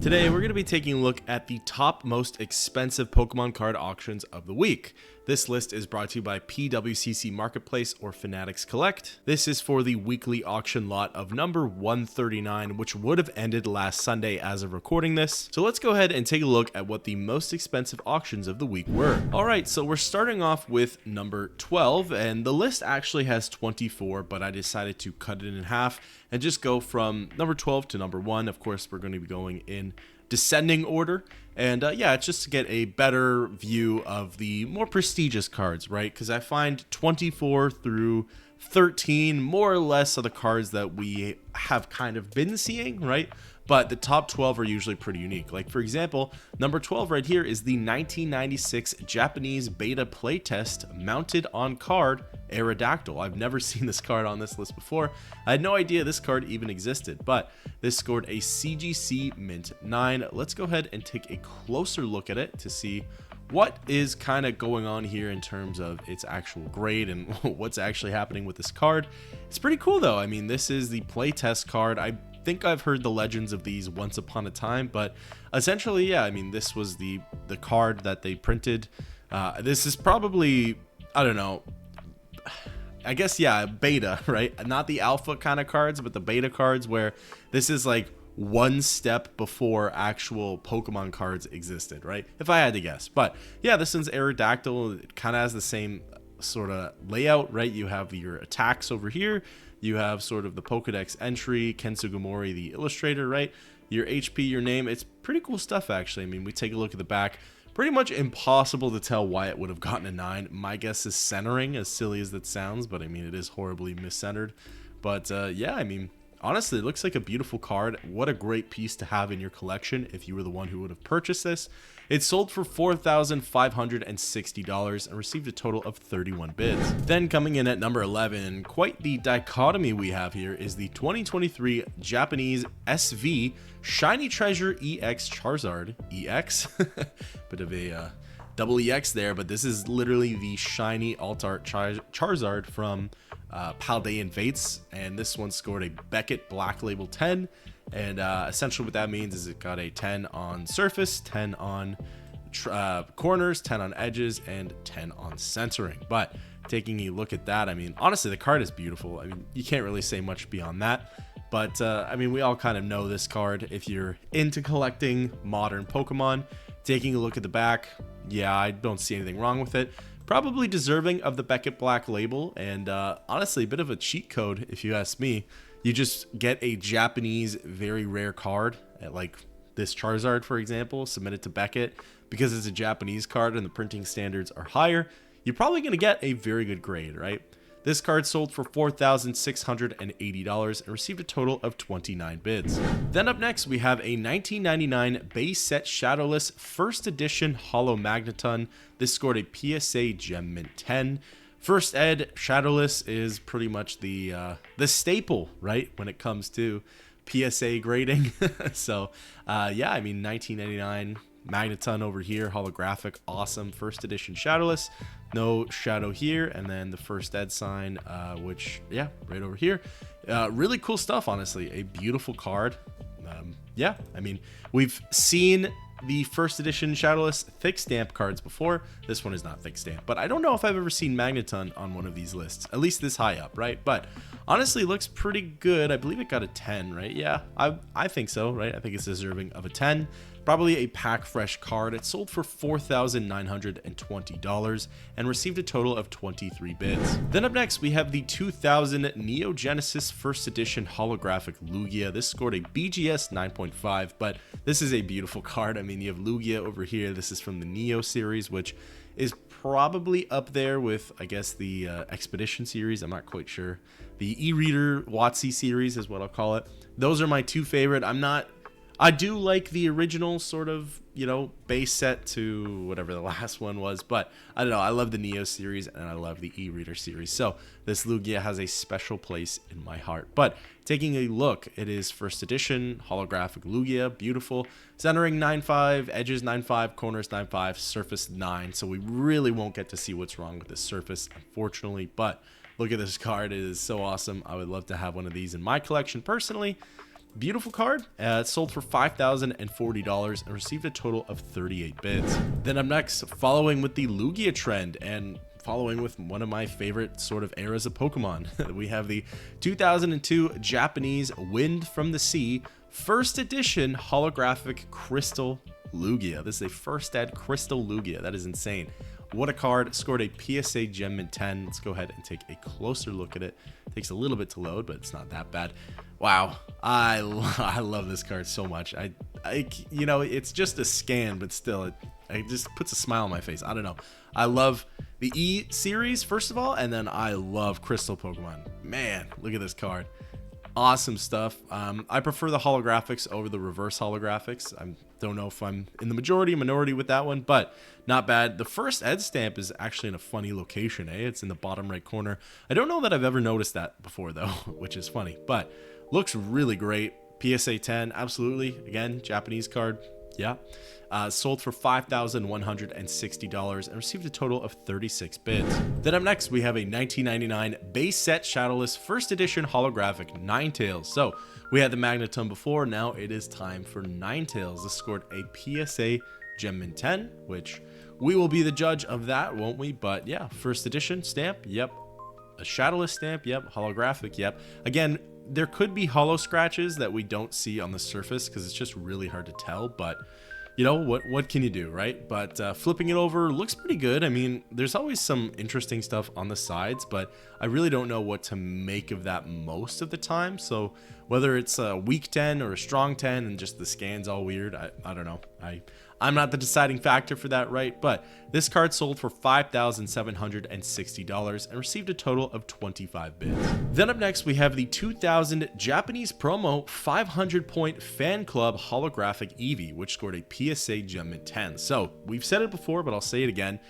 Today, we're going to be taking a look at the top most expensive Pokemon card auctions of the week. This list is brought to you by PWCC Marketplace or Fanatics Collect. This is for the weekly auction lot of number 139, which would have ended last Sunday as of recording this. So let's go ahead and take a look at what the most expensive auctions of the week were. Alright, so we're starting off with number 12, and the list actually has 24, but I decided to cut it in half and just go from number 12 to number 1. Of course, we're going to be going in descending order, and yeah, it's just to get a better view of the more prestigious cards, right? Because I find 24 through 13 more or less are the cards that we have kind of been seeing, right? But the top 12 are usually pretty unique. Like, for example, number 12 right here is the 1996 Japanese beta playtest mounted on card Aerodactyl. I've never seen this card on this list before. I had no idea this card even existed, but this scored a CGC Mint 9. Let's go ahead and take a closer look at it to see what is kind of going on here in terms of its actual grade and what's actually happening with this card. It's pretty cool though. I mean, this is the playtest card. I think I've heard the legends of these once upon a time, but essentially, yeah, I mean, this was the card that they printed. This is probably, I don't know, I guess, yeah, beta, right? Not the alpha kind of cards, but the beta cards, where this is like one step before actual Pokemon cards existed, right? If I had to guess. But yeah, this one's Aerodactyl. It kind of has the same sort of layout, right? You have your attacks over here. You have sort of the Pokedex entry, Ken Sugimori, the illustrator, right? Your HP, your name. It's pretty cool stuff, actually. I mean, we take a look at the back. Pretty much impossible to tell why it would have gotten a 9. My guess is centering, as silly as that sounds, but I mean, it is horribly miscentered. But yeah, I mean, honestly, it looks like a beautiful card. What a great piece to have in your collection if you were the one who would have purchased this. It sold for $4,560 and received a total of 31 bids. Then coming in at number 11, quite the dichotomy we have here, is the 2023 Japanese SV Shiny Treasure EX Charizard. EX? Bit of a double EX there, but this is literally the shiny alt-art Charizard from Paldean Fates, and this one scored a Beckett Black Label 10. And essentially what that means is it got a 10 on surface, 10 on corners, 10 on edges, and 10 on centering. But taking a look at that, I mean, honestly, the card is beautiful. I mean, you can't really say much beyond that. But I mean, we all kind of know this card if you're into collecting modern Pokemon. Taking a look at the back, yeah, I don't see anything wrong with it. Probably deserving of the Beckett Black label, and honestly, a bit of a cheat code if you ask me. You just get a Japanese very rare card, like this Charizard, for example, submitted to Beckett. Because it's a Japanese card and the printing standards are higher, you're probably going to get a very good grade, right? This card sold for $4,680 and received a total of 29 bids. Then up next, we have a 1999 base set Shadowless First Edition Holo Magneton. This scored a PSA Gem Mint 10. First Ed, Shadowless is pretty much the staple, right, when it comes to PSA grading. So, yeah, I mean, 1999 Magneton over here, holographic, awesome. First edition Shadowless, no shadow here, and then the first Ed sign, which, yeah, right over here. Really cool stuff, honestly. A beautiful card. Yeah, I mean, we've seen the first edition Shadowless thick stamp cards before. This one is not thick stamp, but I don't know if I've ever seen Magneton on one of these lists, at least this high up, right? But honestly, looks pretty good. I believe it got a 10, right? Yeah, I think so, right? I think it's deserving of a 10. Probably a pack fresh card. It sold for $4,920 and received a total of 23 bids. Then up next, we have the 2000 Neo Genesis First Edition Holographic Lugia. This scored a BGS 9.5, but this is a beautiful card. I mean, you have Lugia over here. This is from the Neo series, which is probably up there with, I guess, the Expedition series. I'm not quite sure. The e-reader WotC series is what I'll call it. Those are my two favorite. I do like the original sort of, you know, base set to whatever the last one was, but I don't know. I love the Neo series and I love the e-reader series. So this Lugia has a special place in my heart. But taking a look, it is first edition, holographic Lugia, beautiful. Centering 9.5, edges 9.5, corners 9.5, surface 9. So we really won't get to see what's wrong with this surface, unfortunately. But look at this card. It is so awesome. I would love to have one of these in my collection personally. Beautiful card. It sold for $5,040 and received a total of 38 bids. Then up next, following with the Lugia trend and following with one of my favorite sort of eras of Pokemon, we have the 2002 Japanese Wind from the Sea first edition holographic Crystal Lugia. This is a first ed Crystal Lugia. That is insane. What a card. Scored a PSA Gem Mint 10. Let's go ahead and take a closer look at it. Takes a little bit to load, but it's not that bad. Wow, I love this card so much. You know, it's just a scan, but still, it just puts a smile on my face. I don't know. I love the E series, first of all, and then I love Crystal Pokemon. Man, look at this card. Awesome stuff. I prefer the holographics over the reverse holographics. I don't know if I'm in the minority with that one, but not bad. The first ed stamp is actually in a funny location, eh? It's in the bottom right corner. I don't know that I've ever noticed that before, though, which is funny, but looks really great. PSA 10, absolutely. Again, Japanese card. Yeah. Sold for $5,160 and received a total of 36 bids. Then up next, we have a 1999 base set Shadowless first edition holographic Ninetales. So we had the Magneton before, now it is time for Ninetales. This scored a PSA Gem Mint 10, which we will be the judge of that, won't we? But yeah, first edition stamp, yep. A Shadowless stamp, yep. Holographic, yep. Again, there could be holo scratches that we don't see on the surface because it's just really hard to tell, but you know, what can you do, right? But flipping it over looks pretty good. I mean, there's always some interesting stuff on the sides, but I really don't know what to make of that most of the time. So whether it's a weak 10 or a strong 10 and just the scan's all weird, I don't know. I'm not the deciding factor for that, right? But this card sold for $5,760 and received a total of 25 bids. Then up next, we have the 2000 Japanese promo 500-point fan club holographic Eevee, which scored a PSA Gem Mint 10. So we've said it before, but I'll say it again.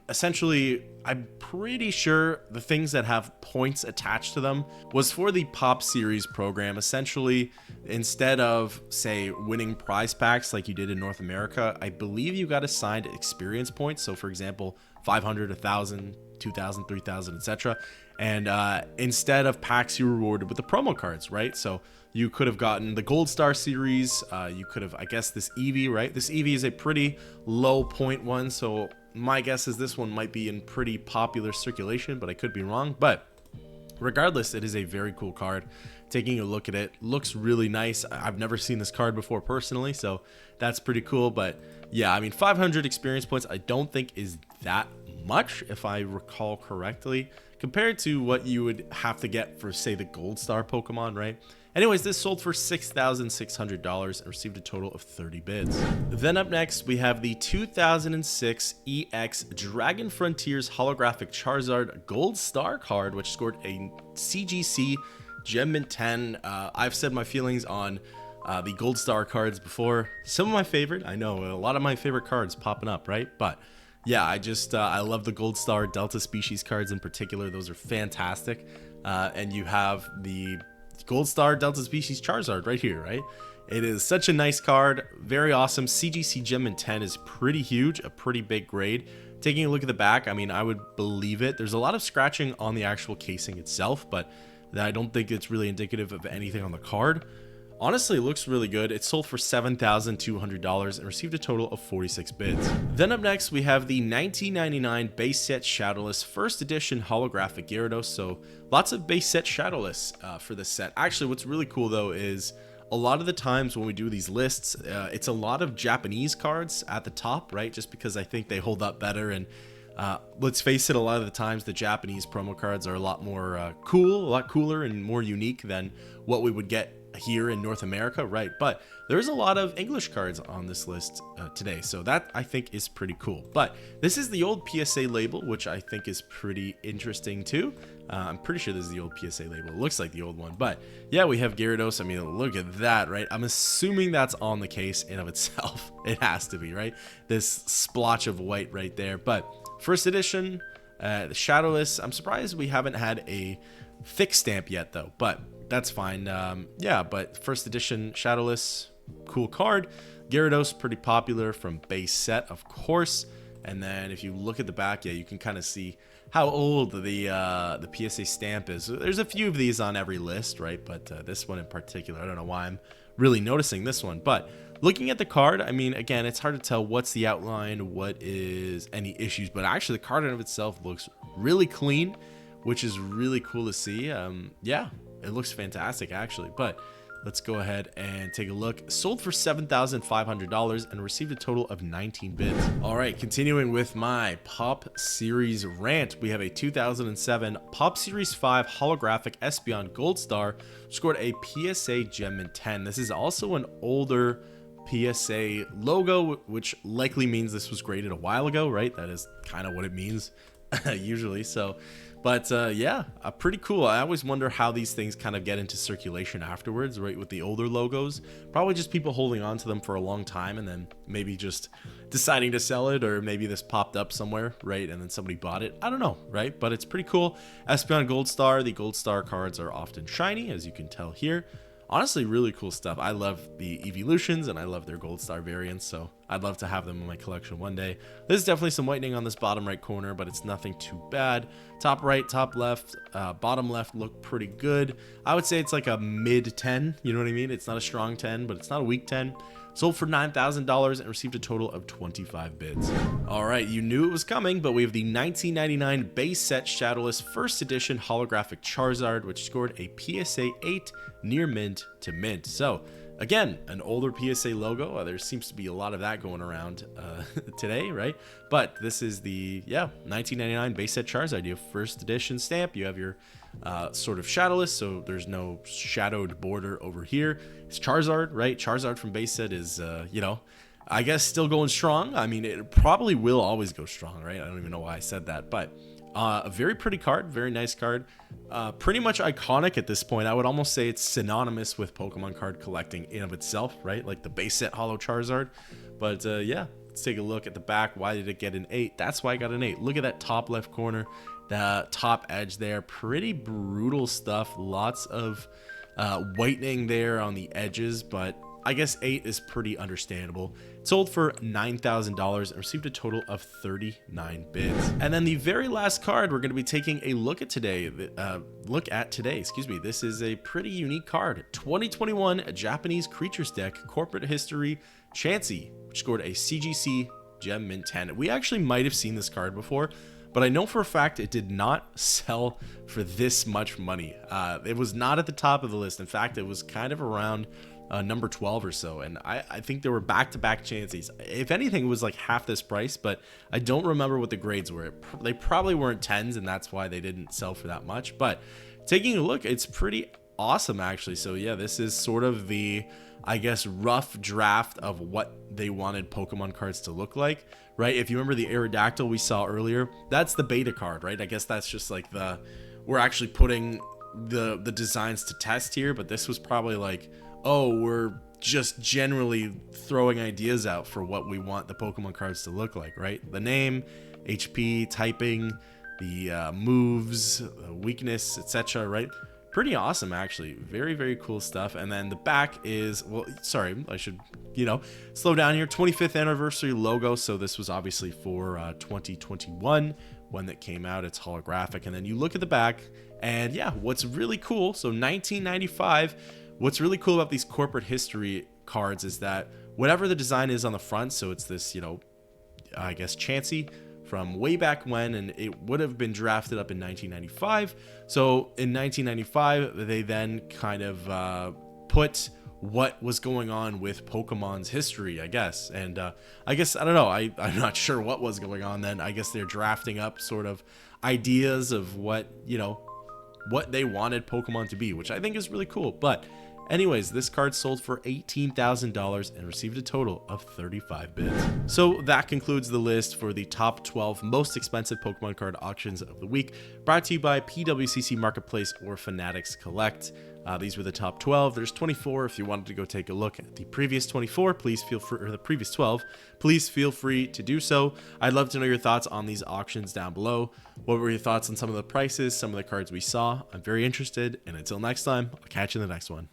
Essentially, I'm pretty sure the things that have points attached to them was for the Pop Series program. Essentially, instead of, say, winning prize packs like you did in North America, I believe you got assigned experience points. So, for example, 500, 1,000, 2,000, 3,000, etc. And instead of packs, you were rewarded with the promo cards, right? So you could have gotten the Gold Star series. You could have, I guess, this Eevee, right? This Eevee is a pretty low point one, so my guess is this one might be in pretty popular circulation, but I could be wrong. But regardless, it is a very cool card. Taking a look at it, looks really nice. I've never seen this card before personally, so that's pretty cool. But yeah, I mean, 500 experience points I don't think is that much, if I recall correctly, compared to what you would have to get for, say, the Gold Star Pokemon, right? Anyways, this sold for $6,600 and received a total of 30 bids. Then up next, we have the 2006 EX Dragon Frontiers holographic Charizard Gold Star card, which scored a CGC Gem Mint 10. I've said my feelings on the Gold Star cards before. Some of my favorite, I know, a lot of my favorite cards popping up, right? But yeah, I love the Gold Star Delta Species cards in particular. Those are fantastic. And you have the Gold Star Delta Species Charizard right here, right? It is such a nice card, very awesome. CGC Gem Mint 10 is pretty huge, a pretty big grade. Taking a look at the back, I mean, I would believe it. There's a lot of scratching on the actual casing itself, but I don't think it's really indicative of anything on the card. Honestly, it looks really good. It sold for $7,200 and received a total of 46 bids. Then up next, we have the 1999 base set Shadowless first edition holographic Gyarados. So lots of base set Shadowless for this set. Actually, what's really cool though is a lot of the times when we do these lists, it's a lot of Japanese cards at the top, right? Just because I think they hold up better. And let's face it, a lot of the times the Japanese promo cards are a lot more cool, a lot cooler and more unique than what we would get here in North America, right? But there's a lot of English cards on this list today, so that I think is pretty cool. But this is the old PSA label, which I think is pretty interesting too. I'm pretty sure this is the old PSA label. It looks like the old one, but yeah, we have Gyarados. I mean, look at that, right? I'm assuming that's on the case in of itself. It has to be, right? This splotch of white right there. But first edition, the Shadowless. I'm surprised we haven't had a thick stamp yet though, but that's fine. Yeah, but first edition Shadowless, cool card. Gyarados, pretty popular from base set, of course. And then if you look at the back, yeah, you can kind of see how old the PSA stamp is. There's a few of these on every list, right? But this one in particular, I don't know why I'm really noticing this one. But looking at the card, I mean, again, it's hard to tell what's the outline, what is any issues. But actually, the card in of itself looks really clean, which is really cool to see. Yeah, it looks fantastic, actually. But let's go ahead and take a look. Sold for $7,500 and received a total of 19 bids. All right, continuing with my Pop Series rant, we have a 2007 Pop Series 5 holographic Espeon Gold Star, scored a PSA Gem Mint 10. This is also an older PSA logo, which likely means this was graded a while ago, right? That is kind of what it means usually. So but yeah, pretty cool. I always wonder how these things kind of get into circulation afterwards, right? With the older logos, probably just people holding on to them for a long time and then maybe just deciding to sell it, or maybe this popped up somewhere, right? And then somebody bought it. I don't know, right? But it's pretty cool. Espeon Gold Star. The Gold Star cards are often shiny, as you can tell here. Honestly, really cool stuff. I love the evolutions and I love their Gold Star variants, so I'd love to have them in my collection one day. There's definitely some whitening on this bottom right corner, but it's nothing too bad. Top right, top left, bottom left look pretty good. I would say it's like a mid 10, you know what I mean? It's not a strong 10, but it's not a weak 10. Sold for $9,000 and received a total of 25 bids. All right, you knew it was coming, but we have the 1999 base set Shadowless first edition holographic Charizard, which scored a PSA 8 near mint to mint. So again, an older PSA logo. There seems to be a lot of that going around today, right? But this is the 1999 base set Charizard. You have first edition stamp. You have your sort of shadowless, so there's no shadowed border over here. It's Charizard, right? Charizard from base set is, you know, I guess still going strong. I mean, it probably will always go strong, right? I don't even know why I said that, but a very pretty card, very nice card. Pretty much iconic at this point. I would almost say it's synonymous with Pokemon card collecting in of itself, right? Like the base set Holo Charizard. But yeah, let's take a look at the back. Why did it get an 8? That's why I got an 8. Look at that top left corner, the top edge there. Pretty brutal stuff. Lots of whitening there on the edges, but I guess 8 is pretty understandable. It sold for $9,000 and received a total of 39 bids. And then the very last card we're going to be taking a look at today. This is a pretty unique card. 2021 Japanese Creatures Deck Corporate History Chansey, which scored a CGC Gem Mint 10. We actually might have seen this card before, but I know for a fact it did not sell for this much money. It was not at the top of the list. In fact, it was kind of around number 12 or so, and I think there were back-to-back chances. If anything, it was like half this price, but I don't remember what the grades were. They probably weren't 10s, and that's why they didn't sell for that much. But taking a look, it's pretty awesome, actually. So yeah, this is sort of the, I guess, rough draft of what they wanted Pokemon cards to look like, right? If you remember the Aerodactyl we saw earlier, that's the beta card, right? I guess that's just like we're actually putting the designs to test here, but this was probably like, oh, we're just generally throwing ideas out for what we want the Pokemon cards to look like, right? The name, HP, typing, the moves, weakness, etc., right? Pretty awesome, actually. Very, very cool stuff. And then the back is, well, sorry, I should, slow down here. 25th anniversary logo. So this was obviously for 2021 when that came out. It's holographic. And then you look at the back, and yeah, what's really cool, so 1995, what's really cool about these corporate history cards is that whatever the design is on the front, so it's this, I guess, Chansey from way back when, and it would have been drafted up in 1995. So in 1995, they then kind of put what was going on with Pokemon's history, I guess. And I guess, I don't know, I'm not sure what was going on then. I guess they're drafting up sort of ideas of what, what they wanted Pokemon to be, which I think is really cool. But anyways, this card sold for $18,000 and received a total of 35 bids. So that concludes the list for the top 12 most expensive Pokemon card auctions of the week, brought to you by PWCC Marketplace or Fanatics Collect. These were the top 12. There's 24. If you wanted to go take a look at the previous 24, please feel free, or the previous 12, please feel free to do so. I'd love to know your thoughts on these auctions down below. What were your thoughts on some of the prices, some of the cards we saw? I'm very interested, and until next time, I'll catch you in the next one.